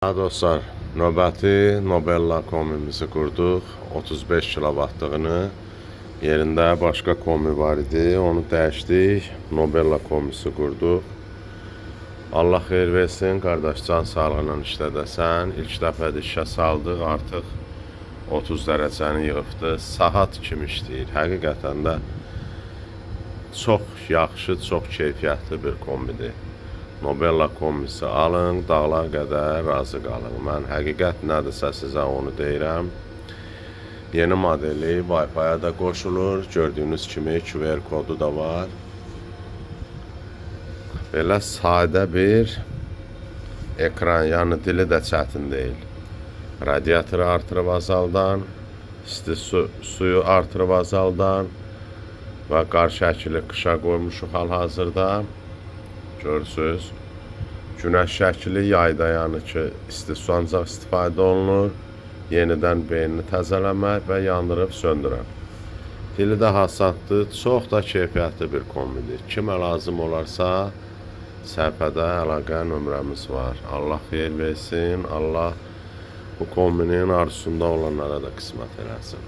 Dostlar, növbəti Nobella kombimizi qurduq. 35 kilovattlığını yerində başqa kombi var idi. Onu dəyişdik. Nobella kombisi qurduq. Allah xeyir versin, qardaş, can sağlığıyla işlədəsən. İlk dəfədə işə saldıq, artıq 30 dərəcəni yığıbdı. Saat kimi işləyir. Həqiqətən də çox yaxşı, çox keyfiyyətli bir kombidir. Nobella kombisi alın, dağlar qədər razı qalın. Mən həqiqət nədirsə sizə onu deyirəm. Yeni modeli Wi-Fi-ya da qoşulur. Gördüyünüz kimi QR kodu da var. Belə sadə bir ekran, yəni dili də çətin deyil. Radiatoru artırıb azaldan, isti suyu artırıb azaldan və qarşı şəkili qışa qoymuşuq hal-hazırda. Görürsünüz, günəş şəkili yayda, yəni ki, isti su ancaq istifadə olunur. Yenidən beynini təzələmək və yandırıb söndürək. Dili də hasaddır, çox da keyfiyyətli bir kombidir. Kimə lazım olarsa, səhifədə əlaqə nömrəmiz var. Allah xeyir versin, Allah bu kombinin arzusunda olanlara da qismət eləsin.